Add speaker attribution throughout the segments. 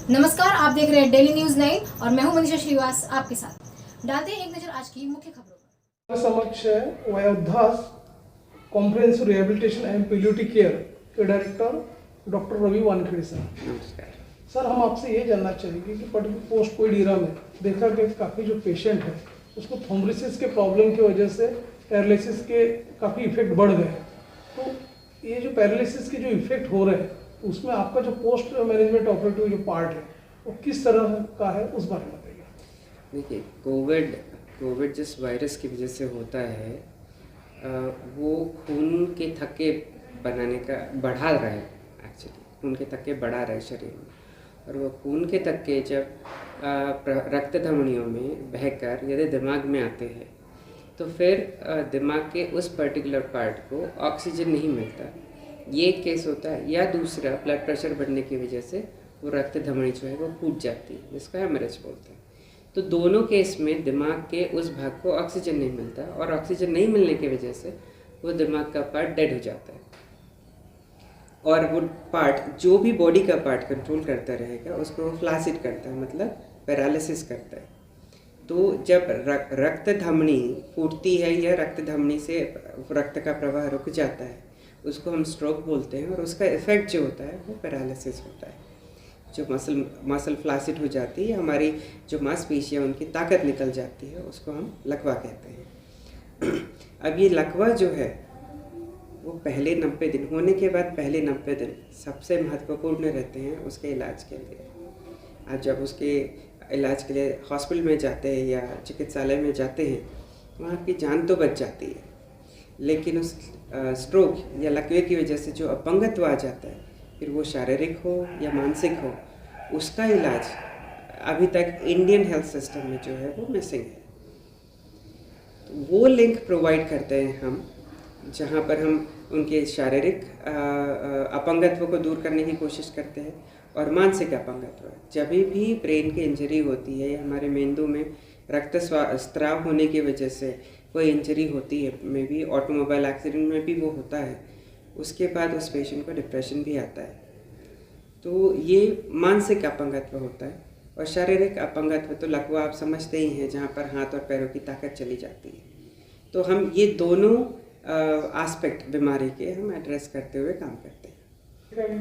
Speaker 1: नमस्कार, आप देख रहे हैं डेली न्यूज 9 और मैं हूं मनीषा श्रीवास आपके साथ। डालते हैं एक नजर आज की मुख्य खबरों पर।
Speaker 2: समक्ष है वयोवृद्धास comprehensive rehabilitation and palliative care के director doctor Ravi Wankhede sir.
Speaker 3: नमस्कार
Speaker 2: सर, हम आपसे ये जानना चाहेंगे कि पोस्ट कोविड ईरा में देखा गया कि काफ़ी जो पेशेंट है उसको थ्रोम्बोलिसिस के प्रॉब्लम की वजह से पैरालिसिस के काफ़ी इफेक्ट बढ़ गए। तो ये जो पैरालिसिस के जो इफेक्ट हो रहे हैं उसमें आपका जो पोस्ट मैनेजमेंट ऑपरेटिव जो पार्ट है वो किस तरह का है, उस बारे में बताइए।
Speaker 3: देखिए, कोविड जिस वायरस की वजह से होता है वो खून के थक्के बनाने का बढ़ा रहा है। एक्चुअली खून के थक्के बढ़ा रहा है शरीर में, और वो खून के थक्के जब रक्त धमनियों में बहकर यदि दिमाग में आते हैं तो फिर दिमाग के उस पर्टिकुलर पार्ट को ऑक्सीजन नहीं मिलता। ये एक केस होता है, या दूसरा ब्लड प्रेशर बढ़ने की वजह से वो रक्त धमनी जो है वो फूट जाती है, जिसको हेमरेज बोलते हैं। तो दोनों केस में दिमाग के उस भाग को ऑक्सीजन नहीं मिलता, और ऑक्सीजन नहीं मिलने की वजह से वो दिमाग का पार्ट डेड हो जाता है, और वो पार्ट जो भी बॉडी का पार्ट कंट्रोल करता रहेगा उसको वो फ्लासिड करता है, मतलब पैरालिसिस करता है। तो जब रक्त धमनी फूटती है या रक्त धमनी से रक्त का प्रवाह रुक जाता है, उसको हम स्ट्रोक बोलते हैं, और उसका इफेक्ट जो होता है वो पैरालिसिस होता है। जो मसल फ्लासिड हो जाती है, हमारी जो मांसपेशियाँ उनकी ताकत निकल जाती है, उसको हम लकवा कहते हैं। अब ये लकवा जो है वो पहले 90 दिन होने के बाद पहले 90 दिन सबसे महत्वपूर्ण रहते हैं उसके इलाज के लिए। आप जब उसके इलाज के लिए हॉस्पिटल में जाते हैं या चिकित्सालय में जाते हैं, वहाँ आपकी जान तो बच जाती है, लेकिन उस स्ट्रोक या लकवे की वजह से जो अपंगत्व आ जाता है, फिर वो शारीरिक हो या मानसिक हो, उसका इलाज अभी तक इंडियन हेल्थ सिस्टम में जो है वो मिसिंग है। तो वो लिंक प्रोवाइड करते हैं हम, जहाँ पर हम उनके शारीरिक अपंगत्व को दूर करने की कोशिश करते हैं, और मानसिक अपंगत्व जब भी ब्रेन की इंजरी होती है या हमारे मेंदु में रक्त स्राव होने की वजह से कोई इंजरी होती है, मे बी ऑटोमोबाइल एक्सीडेंट में भी वो होता है, उसके बाद उस पेशेंट को डिप्रेशन भी आता है। तो ये मानसिक अपंगत्व होता है, और शारीरिक अपंगत्व तो लकवा आप समझते ही हैं, जहाँ पर हाथ और पैरों की ताकत चली जाती है। तो हम ये दोनों एस्पेक्ट बीमारी के हम एड्रेस करते हुए काम करते हैं।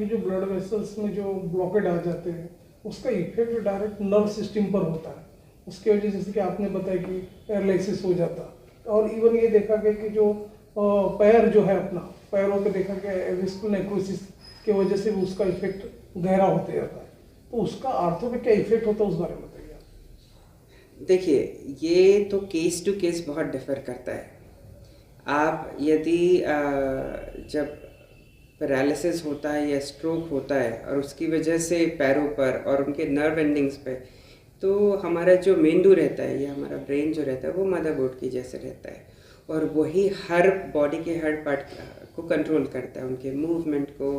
Speaker 2: ये जो ब्लड वेसल्स में जो ब्लॉकेड आ जाते हैं उसका इफेक्ट डायरेक्ट नर्व सिस्टम पर होता है, उसके वजह से जैसे कि आपने बताया कि पैरालिसिस हो जाता, और इवन ये देखा गया कि जो पैर जो है अपना पैरों पे देखा गया विस्कुलर नेक्रोसिस की वजह से भी उसका इफेक्ट गहरा होते जाता है। तो उसका आर्थो पे क्या इफेक्ट होता है, उस बारे में बताइए।
Speaker 3: देखिए, ये तो केस टू केस बहुत डिफर करता है। आप यदि जब पैरालिसिस होता है या स्ट्रोक होता है और उसकी वजह से पैरों पर और उनके नर्व एंडिंग्स पे, तो हमारा जो मेंदु रहता है या हमारा ब्रेन जो रहता है वो मदरबोर्ड की जैसे रहता है, और वही हर बॉडी के हर पार्ट को कंट्रोल करता है, उनके मूवमेंट को,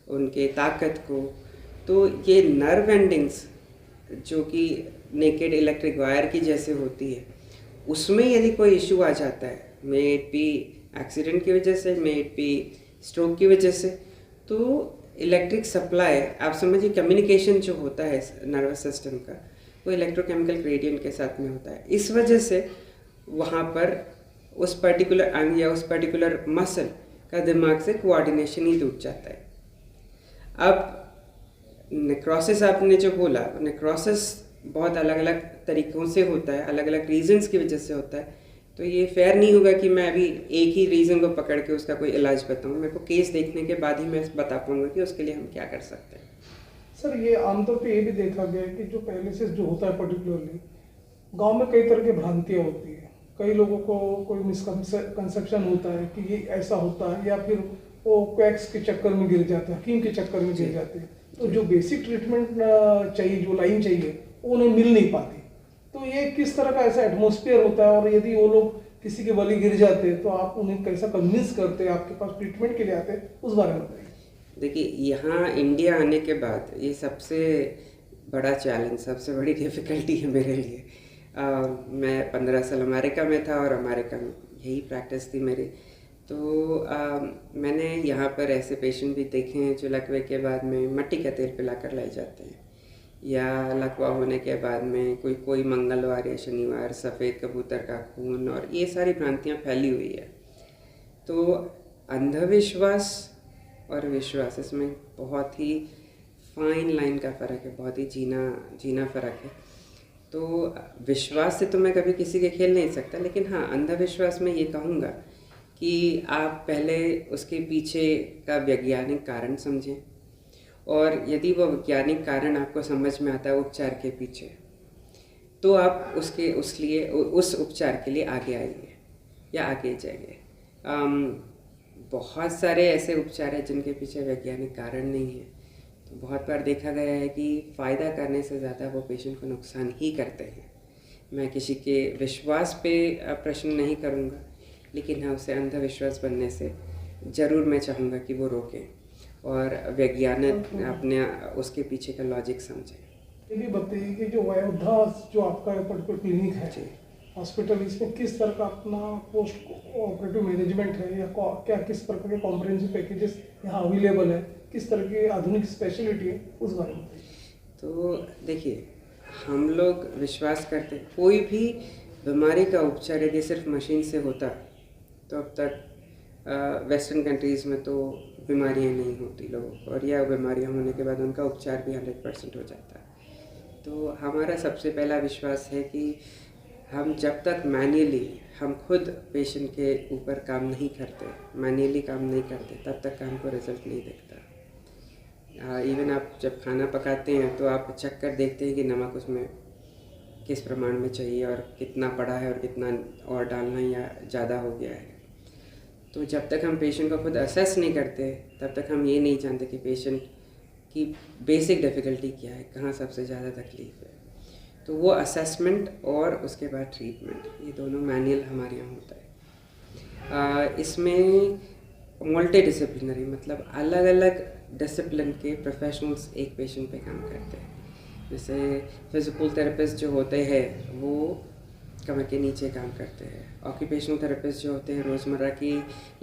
Speaker 3: उनके ताकत को। तो ये नर्व एंडिंग्स जो कि नेकेड इलेक्ट्रिक वायर की जैसे होती है, उसमें यदि कोई इशू आ जाता है, मे इट बी एक्सीडेंट की वजह से, मे इट बी स्ट्रोक की वजह से, तो इलेक्ट्रिक सप्लाई, आप समझिए कम्युनिकेशन जो होता है नर्वस सिस्टम का, वो इलेक्ट्रोकेमिकल ग्रेडियंट के साथ में होता है। इस वजह से वहाँ पर उस पर्टिकुलर अंग या उस पर्टिकुलर मसल का दिमाग से कोऑर्डिनेशन ही टूट जाता है। अब नेक्रोसिस आपने जो बोला, नेक्रोसिस बहुत अलग अलग तरीक़ों से होता है, अलग अलग रीजंस की वजह से होता है। तो ये फेयर नहीं होगा कि मैं अभी एक ही रीज़न को पकड़ के उसका कोई इलाज बताऊँ। मेरे को केस देखने के बाद ही मैं बता पाऊँगा कि उसके लिए हम क्या कर सकते हैं।
Speaker 2: सर, ये आमतौर पे ये भी देखा गया है कि जो पैरालिसिस जो होता है पर्टिकुलरली गांव में कई तरह की भ्रांतियाँ होती है। कई लोगों को कोई मिसकंसेप्शन होता है कि ये ऐसा होता है, या फिर वो क्वैक्स के चक्कर में गिर जाते हैं, हकीम के चक्कर में गिर जाते हैं। तो जो बेसिक ट्रीटमेंट चाहिए, जो लाइन चाहिए, वो उन्हें मिल नहीं पाती। तो ये किस तरह का ऐसा एटमॉस्फेयर होता है, और यदि वो लोग किसी के बलि गिर जाते हैं तो आप उन्हें कैसा कन्विंस करते हैं, आपके पास ट्रीटमेंट के लिए आते हैं, उस बारे में बताइए।
Speaker 3: देखिए, यहाँ इंडिया आने के बाद ये सबसे बड़ा चैलेंज, सबसे बड़ी डिफ़िकल्टी है मेरे लिए। मैं 15 साल अमेरिका में था, और अमेरिका में यही प्रैक्टिस थी मेरी। तो मैंने यहाँ पर ऐसे पेशेंट भी देखे हैं जो लकवे के बाद में मिट्टी का तेल पिलाकर लाए जाते हैं, या लकवा होने के बाद में कोई मंगलवार या शनिवार सफ़ेद कबूतर का खून, और ये सारी भ्रांतियाँ फैली हुई है। तो अंधविश्वास और विश्वास, इसमें बहुत ही फाइन लाइन का फ़र्क है, बहुत ही जीना फ़र्क है। तो विश्वास से तो मैं कभी किसी के खेल नहीं सकता, लेकिन हाँ, अंधविश्वास में ये कहूँगा कि आप पहले उसके पीछे का वैज्ञानिक कारण समझें, और यदि वो वैज्ञानिक कारण आपको समझ में आता है उपचार के पीछे, तो आप उस उपचार के लिए आगे आइए या आगे जाइए। बहुत सारे ऐसे उपचार हैं जिनके पीछे वैज्ञानिक कारण नहीं है। तो बहुत बार देखा गया है कि फ़ायदा करने से ज़्यादा वो पेशेंट को नुकसान ही करते हैं। मैं किसी के विश्वास पे प्रश्न नहीं करूँगा, लेकिन हाँ, उसे अंधविश्वास बनने से ज़रूर मैं चाहूँगा कि वो रोकें और वैज्ञानिक अपने उसके पीछे का लॉजिक समझें।
Speaker 2: ये भी बताइए कि जो वयोधा जो आपका पर्टिकुलर क्लिनिक है, हॉस्पिटल, इसमें किस तरह का अपना पोस्ट ऑपरेटिव मैनेजमेंट है, या क्या किस प्रकार के कॉम्प्रिहेंसिव पैकेजेस यहाँ अवेलेबल है, किस तरह की आधुनिक स्पेशलिटी है, उस बारे में बताइए।
Speaker 3: तो देखिए, हम लोग विश्वास करते हैं कोई भी बीमारी का उपचार यदि सिर्फ मशीन से होता तो अब तक वेस्टर्न कंट्रीज़ में तो बीमारियां नहीं होती लोगों को, और यह बीमारियां होने के बाद उनका उपचार भी 100% हो जाता। तो हमारा सबसे पहला विश्वास है कि हम जब तक मैन्युअली हम खुद पेशेंट के ऊपर काम नहीं करते, मैन्युअली काम नहीं करते, तब तक हमको रिजल्ट नहीं दिखता। इवन आप जब खाना पकाते हैं तो आप चेक कर देखते हैं कि नमक उसमें किस प्रमाण में चाहिए और कितना पड़ा है और कितना और डालना है या ज़्यादा हो गया है। तो जब तक हम पेशेंट को खुद असेस नहीं करते, तब तक हम ये नहीं जानते कि पेशेंट की बेसिक डिफ़िकल्टी क्या है, कहाँ सबसे ज़्यादा तकलीफ़ है। तो वो असेसमेंट और उसके बाद ट्रीटमेंट, ये दोनों मैनुअल हमारे यहाँ होता है। इसमें मल्टी डिसिप्लिनरी, मतलब अलग अलग डिसिप्लिन के प्रोफेशनल्स एक पेशेंट पे काम करते हैं। जैसे फिजिकल थेरेपिस्ट जो होते हैं वो कमर के नीचे काम करते हैं। ऑक्यूपेशनल थेरेपिस्ट जो होते हैं रोज़मर्रा की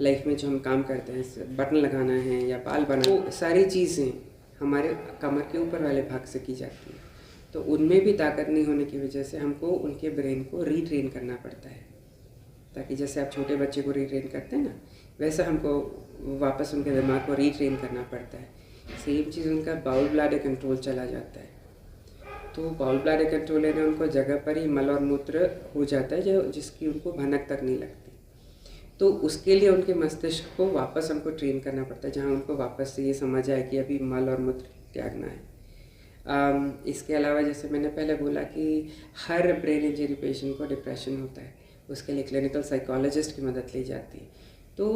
Speaker 3: लाइफ में जो हम काम करते हैं, बटन लगाना है या बाल बनाना, वो सारी चीज़ें हमारे कमर के ऊपर वाले भाग से की जाती है। तो उनमें भी ताकत नहीं होने की वजह से हमको उनके ब्रेन को रीट्रेन करना पड़ता है, ताकि जैसे आप छोटे बच्चे को रीट्रेन करते हैं ना, वैसा हमको वापस उनके दिमाग को रीट्रेन करना पड़ता है। सेम चीज़ उनका बाउल ब्लैडर कंट्रोल चला जाता है। तो बाउल ब्लैडर कंट्रोल लेने उनको जगह पर ही मल और मूत्र हो जाता है जिसकी उनको भनक तक नहीं लगती। तो उसके लिए उनके मस्तिष्क को वापस हमको ट्रेन करना पड़ता है, जहाँ उनको वापस से ये समझ आए कि अभी मल और मूत्र त्यागना है। इसके अलावा जैसे मैंने पहले बोला कि हर ब्रेन इंजरी पेशेंट को डिप्रेशन होता है, उसके लिए क्लिनिकल साइकोलॉजिस्ट की मदद ली जाती है। तो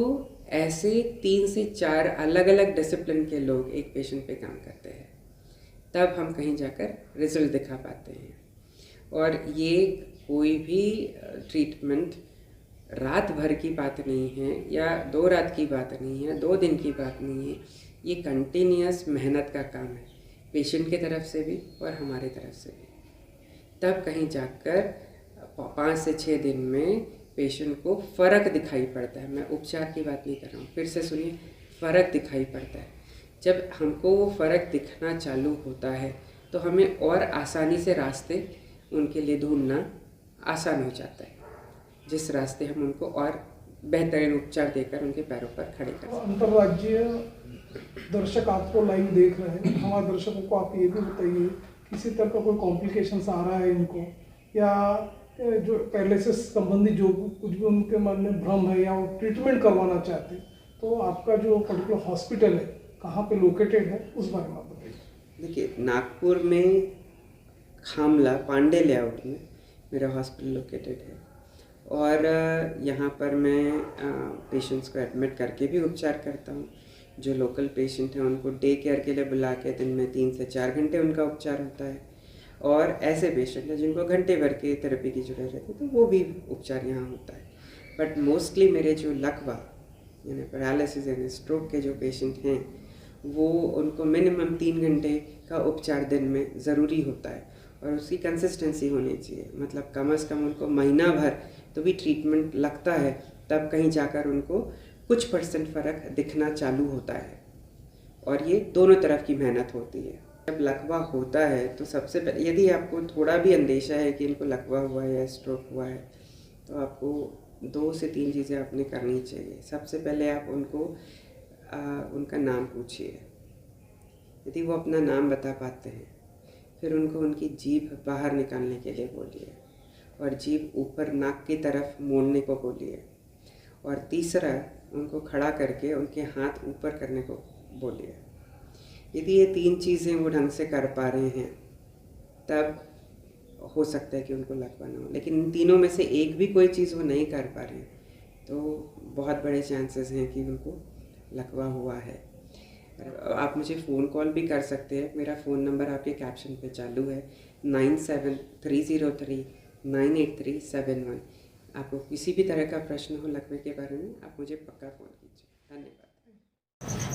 Speaker 3: ऐसे 3 से 4 अलग अलग डिसिप्लिन के लोग एक पेशेंट पे काम करते हैं, तब हम कहीं जाकर रिजल्ट दिखा पाते हैं। और ये कोई भी ट्रीटमेंट रात भर की बात नहीं है या 2 रात की बात नहीं है, 2 दिन की बात नहीं है। ये कंटिन्यूअस मेहनत का काम है, पेशेंट की तरफ से भी और हमारे तरफ से भी। तब कहीं जाकर 5 से 6 दिन में पेशेंट को फ़र्क दिखाई पड़ता है। मैं उपचार की बात नहीं कर रहा हूँ, फिर से सुनिए, फ़र्क दिखाई पड़ता है। जब हमको वो फ़र्क दिखना चालू होता है तो हमें और आसानी से रास्ते उनके लिए ढूंढना आसान हो जाता है, जिस रास्ते हम उनको और बेहतरीन उपचार देकर उनके पैरों पर खड़े कर सकते हैं।
Speaker 2: अंतर्राज्यीय दर्शक आपको लाइव देख रहे हैं, हमारे दर्शकों को आप ये भी बताइए किसी तरह का कोई कॉम्प्लिकेशंस आ रहा है इनको, या जो पैरालिसिस संबंधी जो कुछ भी उनके मन में भ्रम है या वो ट्रीटमेंट करवाना चाहते हैं, तो आपका जो पर्टिकुलर हॉस्पिटल है कहाँ पे लोकेटेड है, उस बारे में आप बताइए।
Speaker 3: देखिए, नागपुर में खामला पांडे लेआउट में मेरा हॉस्पिटल लोकेटेड है, और यहाँ पर मैं पेशेंट्स को एडमिट करके भी उपचार करता हूँ। जो लोकल पेशेंट हैं उनको डे केयर के लिए बुला के दिन में 3 से 4 घंटे उनका उपचार होता है, और ऐसे पेशेंट हैं जिनको घंटे भर के थेरेपी की ज़रूरत रहती है तो वो भी उपचार यहाँ होता है। बट मोस्टली मेरे जो लकवा यानी पैरालिसिस यानी स्ट्रोक के जो पेशेंट हैं, वो उनको मिनिमम 3 घंटे का उपचार दिन में ज़रूरी होता है, और उसकी कंसिस्टेंसी होनी चाहिए। मतलब कम से कम उनको महीना भर तो भी ट्रीटमेंट लगता है, तब कहीं जाकर उनको कुछ % फ़र्क दिखना चालू होता है। और ये दोनों तरफ की मेहनत होती है। जब लकवा होता है तो सबसे पहले यदि आपको थोड़ा भी अंदेशा है कि इनको लकवा हुआ है या स्ट्रोक हुआ है तो आपको 2 से 3 चीज़ें आपने करनी चाहिए। सबसे पहले आप उनको उनका नाम पूछिए। यदि वो अपना नाम बता पाते हैं फिर उनको उनकी जीभ बाहर निकालने के लिए बोलिए और जीभ ऊपर नाक की तरफ मोड़ने को बोलिए। और तीसरा, उनको खड़ा करके उनके हाथ ऊपर करने को बोलिए। यदि ये 3 चीज़ें वो ढंग से कर पा रहे हैं तब हो सकता है कि उनको लकवा ना हो। लेकिन इन तीनों में से एक भी कोई चीज़ वो नहीं कर पा रहे हैं तो बहुत बड़े चांसेस हैं कि उनको लकवा हुआ है। आप मुझे फ़ोन कॉल भी कर सकते हैं। मेरा फ़ोन नंबर आपके कैप्शन पे चालू है 9730398371। आपको किसी भी तरह का प्रश्न हो लकवे के बारे में आप मुझे पक्का फ़ोन कीजिए। धन्यवाद।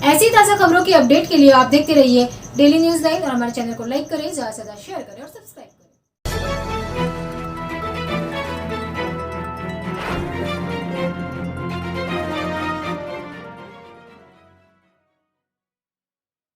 Speaker 1: ऐसी ताज़ा खबरों की अपडेट के लिए आप देखते रहिए डेली न्यूज़ 9 और हमारे चैनल को लाइक करें, ज़्यादा से ज़्यादा शेयर करें और सब्सक्राइब